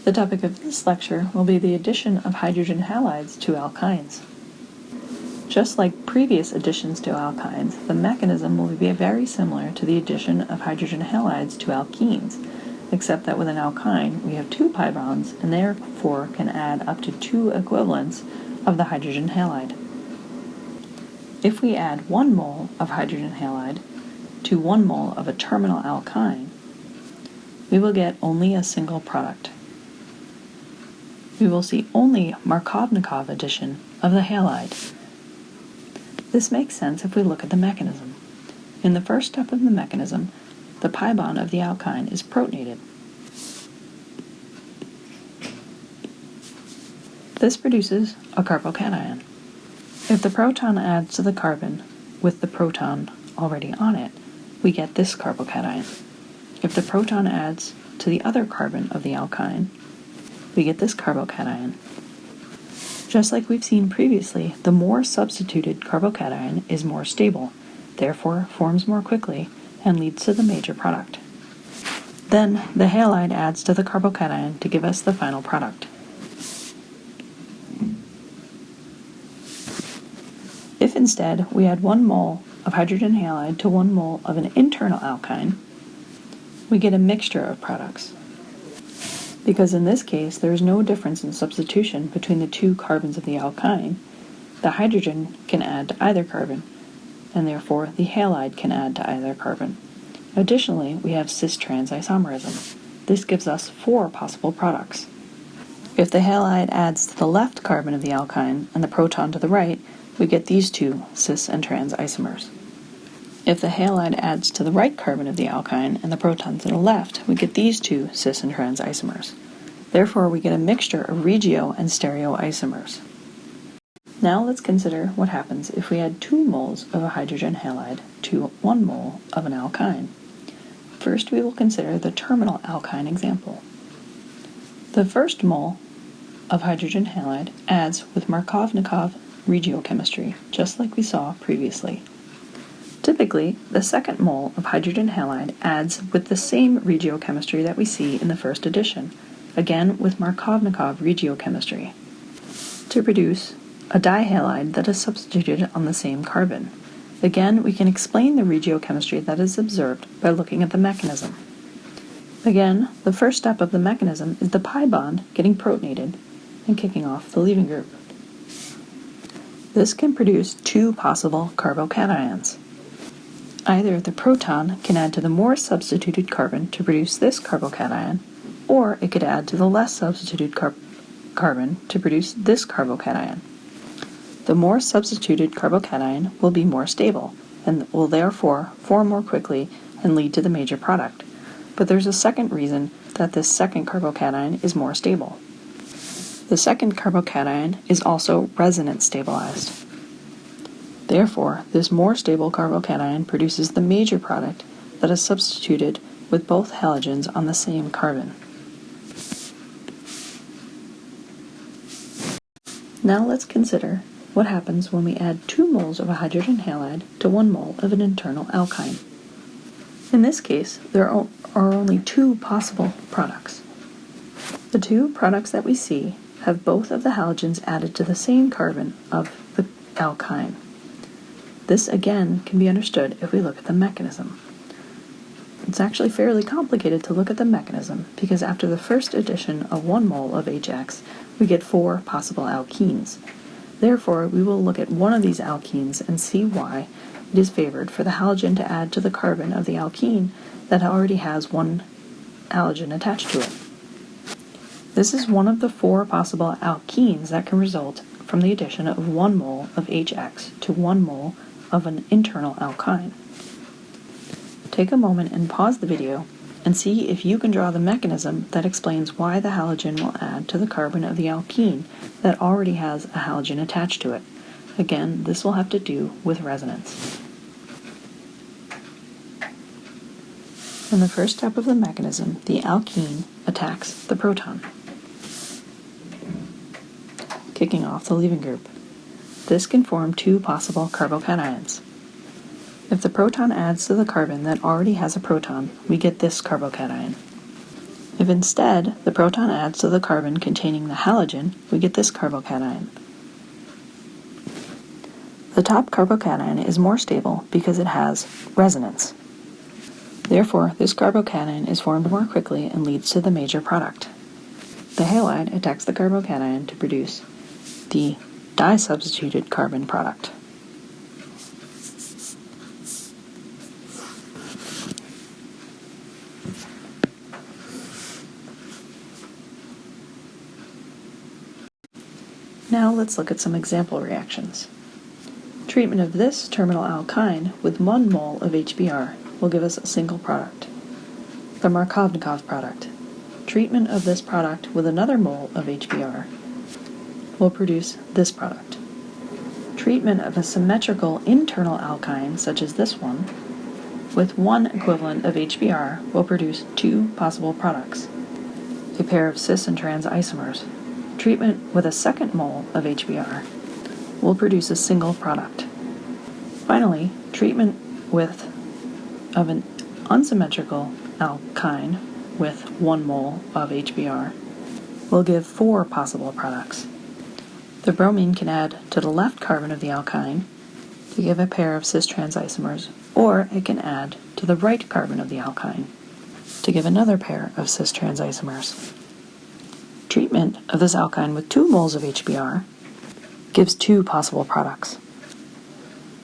The topic of this lecture will be the addition of hydrogen halides to alkynes. Just like previous additions to alkynes, the mechanism will be very similar to the addition of hydrogen halides to alkenes, except that with an alkyne we have 2 pi bonds and therefore can add up to 2 equivalents of the hydrogen halide. If we add 1 mole of hydrogen halide to 1 mole of a terminal alkyne, we will get only a single product. We will see only Markovnikov addition of the halide. This makes sense if we look at the mechanism. In the first step of the mechanism, the pi bond of the alkyne is protonated. This produces a carbocation. If the proton adds to the carbon with the proton already on it, we get this carbocation. If the proton adds to the other carbon of the alkyne, we get this carbocation. Just like we've seen previously, the more substituted carbocation is more stable, therefore forms more quickly and leads to the major product. Then the halide adds to the carbocation to give us the final product. If instead we add 1 mole of hydrogen halide to 1 mole of an internal alkyne, we get a mixture of products. Because in this case there is no difference in substitution between the 2 carbons of the alkyne, the hydrogen can add to either carbon, and therefore the halide can add to either carbon. Additionally, we have cis-trans isomerism. This gives us 4 possible products. If the halide adds to the left carbon of the alkyne and the proton to the right, we get these 2 cis and trans isomers. If the halide adds to the right carbon of the alkyne and the proton to the left, we get these 2 cis and trans isomers. Therefore, we get a mixture of regio and stereo isomers. Now let's consider what happens if we add 2 moles of a hydrogen halide to 1 mole of an alkyne. First, we will consider the terminal alkyne example. The first mole of hydrogen halide adds with Markovnikov regiochemistry, just like we saw previously. Typically, the second mole of hydrogen halide adds with the same regiochemistry that we see in the first addition, again with Markovnikov regiochemistry, to produce a dihalide that is substituted on the same carbon. Again, we can explain the regiochemistry that is observed by looking at the mechanism. Again, the first step of the mechanism is the pi bond getting protonated and kicking off the leaving group. This can produce 2 possible carbocations. Either the proton can add to the more substituted carbon to produce this carbocation, or it could add to the less substituted carbon to produce this carbocation. The more substituted carbocation will be more stable, and will therefore form more quickly and lead to the major product. But there's a second reason that this second carbocation is more stable. The second carbocation is also resonance stabilized. Therefore, this more stable carbocation produces the major product that is substituted with both halogens on the same carbon. Now let's consider what happens when we add 2 moles of a hydrogen halide to 1 mole of an internal alkyne. In this case, there are only 2 possible products. The 2 products that we see have both of the halogens added to the same carbon of the alkyne. This again can be understood if we look at the mechanism. It's actually fairly complicated to look at the mechanism because after the first addition of 1 mole of HX, we get 4 possible alkenes. Therefore, we will look at one of these alkenes and see why it is favored for the halogen to add to the carbon of the alkene that already has 1 halogen attached to it. This is one of the 4 possible alkenes that can result from the addition of 1 mole of HX to 1 mole of an internal alkyne. Take a moment and pause the video and see if you can draw the mechanism that explains why the halogen will add to the carbon of the alkene that already has a halogen attached to it. Again, this will have to do with resonance. In the first step of the mechanism, the alkene attacks the proton, kicking off the leaving group. This can form 2 possible carbocations. If the proton adds to the carbon that already has a proton, we get this carbocation. If instead the proton adds to the carbon containing the halogen, we get this carbocation. The top carbocation is more stable because it has resonance. Therefore, this carbocation is formed more quickly and leads to the major product. The halide attacks the carbocation to produce the disubstituted carbon product. Now let's look at some example reactions. Treatment of this terminal alkyne with 1 mole of HBr will give us a single product, the Markovnikov product. Treatment of this product with another mole of HBr will produce this product. Treatment of a symmetrical internal alkyne, such as this one, with 1 equivalent of HBr will produce 2 possible products, a pair of cis and trans isomers. Treatment with a second mole of HBr will produce a single product. Finally, treatment of an unsymmetrical alkyne with 1 mole of HBr will give 4 possible products. The bromine can add to the left carbon of the alkyne to give a pair of cis-trans isomers, or it can add to the right carbon of the alkyne to give another pair of cis-trans isomers. Treatment of this alkyne with 2 moles of HBr gives 2 possible products.